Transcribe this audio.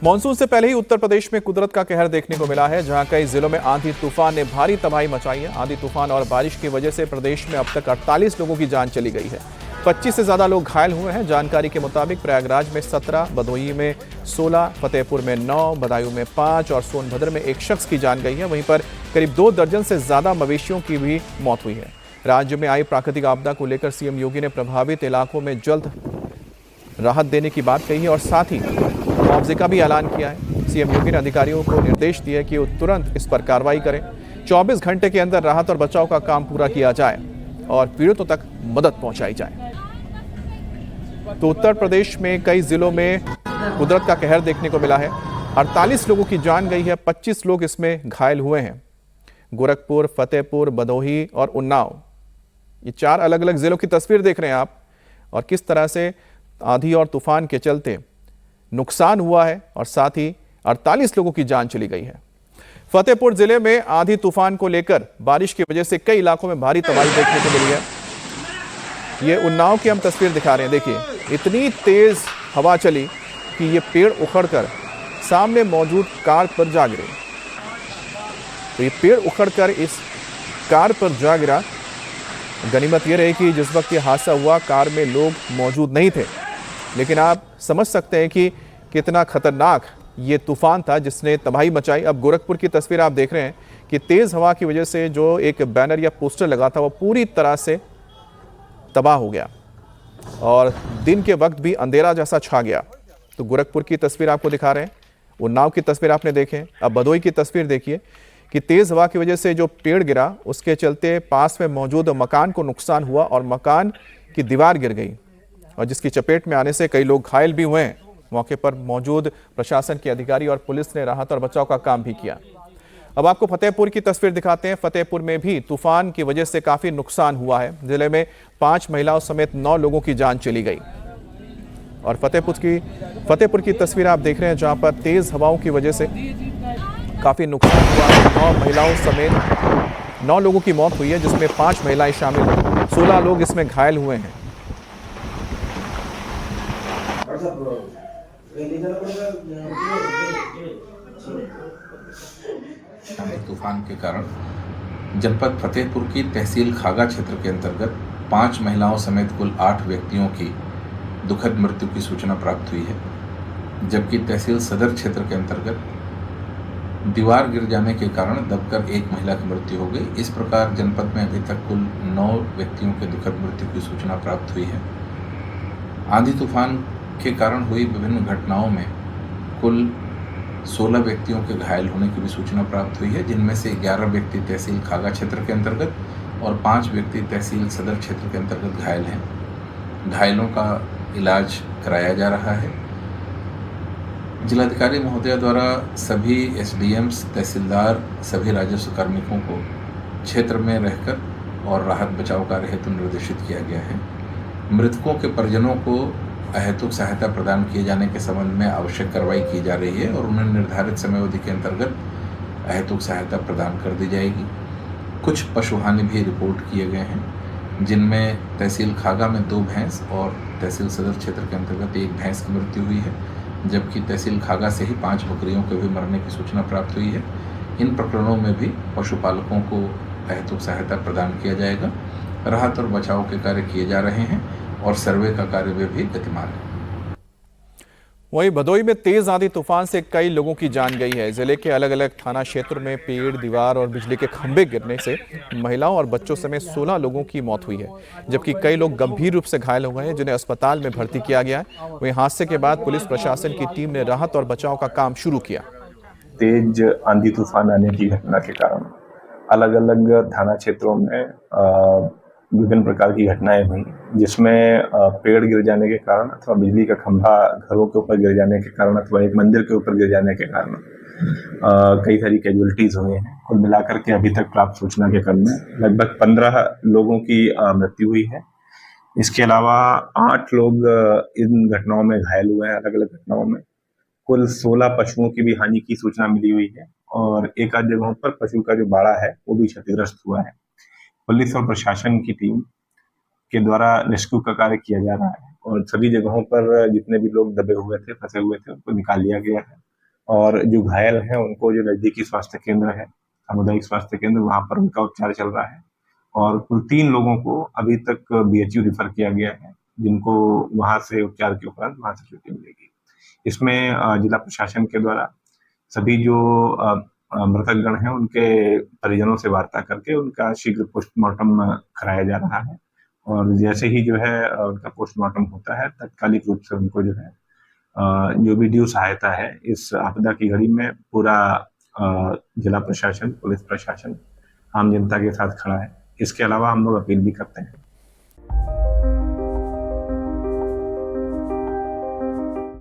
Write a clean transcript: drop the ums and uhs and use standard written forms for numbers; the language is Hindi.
मानसून से पहले ही उत्तर प्रदेश में कुदरत का कहर देखने को मिला है, जहां कई जिलों में आंधी तूफान ने भारी तबाही मचाई है। आंधी तूफान और बारिश की वजह से प्रदेश में अब तक 48 लोगों की जान चली गई है। 25 से ज्यादा लोग घायल हुए हैं। जानकारी के मुताबिक प्रयागराज में 17, भदोही में 16, फतेहपुर में 9, बदायूं में 5 और सोनभद्र में 1 शख्स की जान गई है। वहीं पर करीब 2 दर्जन से ज्यादा मवेशियों की भी मौत हुई है। राज्य में आई प्राकृतिक आपदा को लेकर सीएम योगी ने प्रभावित इलाकों में जल्द राहत देने की बात कही है और साथ ही मुआवजे का भी ऐलान किया है। सीएम योगी ने अधिकारियों को निर्देश दिए कि वो तुरंत इस पर कार्रवाई करें। 24 घंटे के अंदर राहत और बचाव का काम पूरा किया जाए और पीड़ितों तक मदद पहुंचाई जाए। तो उत्तर प्रदेश में कई जिलों में कुदरत का कहर देखने को मिला है। 48 लोगों की जान गई है, 25 लोग इसमें घायल हुए हैं। गोरखपुर, फतेहपुर, भदोही और उन्नाव, ये 4 अलग अलग जिलों की तस्वीर देख रहे हैं आप, और किस तरह से आंधी और तूफान के चलते नुकसान हुआ है और साथ ही 48 लोगों की जान चली गई है। फतेहपुर जिले में आंधी तूफान को लेकर बारिश की वजह से कई इलाकों में भारी तबाही देखने को मिली है। ये उन्नाव की हम तस्वीर दिखा रहे हैं। देखिए, इतनी तेज हवा चली कि ये पेड़ उखड़कर सामने मौजूद कार पर जा गिरे। तो ये पेड़ उखड़कर इस कार पर जा गिरा। गनीमत ये रही कि जिस वक्त ये हादसा हुआ कार में लोग मौजूद नहीं थे, लेकिन आप समझ सकते हैं कि कितना खतरनाक ये तूफान था जिसने तबाही मचाई। अब गोरखपुर की तस्वीर आप देख रहे हैं कि तेज हवा की वजह से जो एक बैनर या पोस्टर लगा था वो पूरी तरह से तबाह हो गया और दिन के वक्त भी अंधेरा जैसा छा गया। तो गोरखपुर की तस्वीर आपको दिखा रहे हैं, उन्नाव की तस्वीर आपने देखे। अब भदोही की तस्वीर देखिए कि तेज हवा की वजह से जो पेड़ गिरा उसके चलते पास में मौजूद मकान को नुकसान हुआ और मकान की दीवार गिर गई और जिसकी चपेट में आने से कई लोग घायल भी हुए हैं। मौके पर मौजूद प्रशासन के अधिकारी और पुलिस ने राहत और बचाव का काम भी किया। अब आपको फतेहपुर की तस्वीर दिखाते हैं। फतेहपुर में भी तूफान की वजह से काफी नुकसान हुआ है। जिले में 5 महिलाओं समेत 9 लोगों की जान चली गई और फतेहपुर की तस्वीर आप देख रहे हैं, जहां पर तेज हवाओं की वजह से काफी नुकसान हुआ है। 9 महिलाओं समेत 9 लोगों की मौत हुई है, जिसमें 5 महिलाएं शामिल हैं। 16 लोग इसमें घायल हुए हैं। तूफान के कारण जनपद फतेहपुर की तहसील खागा क्षेत्र के अंतर्गत 5 महिलाओं समेत कुल 8 व्यक्तियों की दुखद मृत्यु की सूचना प्राप्त हुई है, जबकि तहसील सदर क्षेत्र के अंतर्गत दीवार गिर जाने के कारण दबकर 1 महिला की मृत्यु हो गई। इस प्रकार जनपद में अभी तक कुल 9 व्यक्तियों के दुखद मृत्यु की सूचना प्राप्त हुई है। आंधी तूफान के कारण हुई विभिन्न घटनाओं में कुल 16 व्यक्तियों के घायल होने की भी सूचना प्राप्त हुई है, जिनमें से 11 व्यक्ति तहसील खागा क्षेत्र के अंतर्गत और 5 व्यक्ति तहसील सदर क्षेत्र के अंतर्गत घायल हैं। घायलों का इलाज कराया जा रहा है। जिलाधिकारी महोदया द्वारा सभी एसडीएम्स, तहसीलदार, सभी राजस्व कार्मिकों को क्षेत्र में रहकर और राहत बचाव कार्य हेतु निर्देशित किया गया है। मृतकों के परिजनों को अहेतुक सहायता प्रदान किए जाने के संबंध में आवश्यक कार्रवाई की जा रही है और उन्हें निर्धारित समयावधि के अंतर्गत अहेतुक सहायता प्रदान कर दी जाएगी। कुछ पशुहानि भी रिपोर्ट किए गए हैं, जिनमें तहसील खागा में 2 भैंस और तहसील सदर क्षेत्र के अंतर्गत 1 भैंस की मृत्यु हुई है, जबकि तहसील खागा से ही 5 बकरियों के भी मरने की सूचना प्राप्त हुई है। इन प्रकरणों में भी पशुपालकों को अहेतुक सहायता प्रदान किया जाएगा। राहत और बचाव के कार्य किए जा रहे हैं और सर्वे का कार्य भी गतिमान है। वहीं भदोही में तेज आंधी तूफान से कई लोगों की जान गई है। जिले के अलग अलग थाना क्षेत्र में पेड़, दीवार और बिजली के खंभे गिरने से महिलाओं और बच्चों समेत 16 लोगों की मौत हुई है, जबकि कई लोग गंभीर रूप से घायल हो गए हैं, जिन्हें अस्पताल में भर्ती किया गया है। वहीं हादसे के बाद पुलिस प्रशासन की टीम ने राहत और बचाव का काम शुरू किया। तेज आंधी तूफान आने की घटना के कारण अलग अलग थाना क्षेत्रों में विभिन्न प्रकार की घटनाएं हुई, जिसमें पेड़ गिर जाने के कारण अथवा बिजली का खंभा घरों के ऊपर गिर जाने के कारण अथवा एक मंदिर के ऊपर गिर जाने के कारण कई सारी कैजुअलिटीज हुई हैं। कुल मिलाकर के अभी तक प्राप्त सूचना के क्रम में लगभग 15 लोगों की मृत्यु हुई है। इसके अलावा 8 लोग इन घटनाओं में घायल हुए हैं। अलग अलग घटनाओं में कुल 16 पशुओं की भी हानि की सूचना मिली हुई है और एक आध जगहों पर पशु का जो बाड़ा है वो भी क्षतिग्रस्त हुआ है। पुलिस और प्रशासन की टीम के द्वारा रेस्क्यू का कार्य किया जा रहा है और सभी जगहों पर जितने भी लोग दबे हुए थे, फंसे हुए थे, उनको निकाल लिया गया है। और जो घायल हैं उनको जो नजदीकी स्वास्थ्य केंद्र है, सामुदायिक स्वास्थ्य केंद्र, वहां पर उनका उपचार चल रहा है। और कुल 3 लोगों को अभी तक बीएचयू रिफर किया गया है, जिनको वहां से उपचार के उपरांत वहां से छुट्टी मिलेगी। इसमें जिला प्रशासन के द्वारा सभी जो मृतकगण हैं उनके परिजनों से वार्ता करके उनका शीघ्र पोस्टमार्टम कराया जा रहा है। और जैसे ही जो है उनका पोस्टमार्टम होता है, तात्कालिक रूप से उनको जो है जो भी ड्यू सहायता है इस आपदा की घड़ी में पूरा जिला प्रशासन, पुलिस प्रशासन आम जनता के साथ खड़ा है। इसके अलावा हम लोग अपील भी करते हैं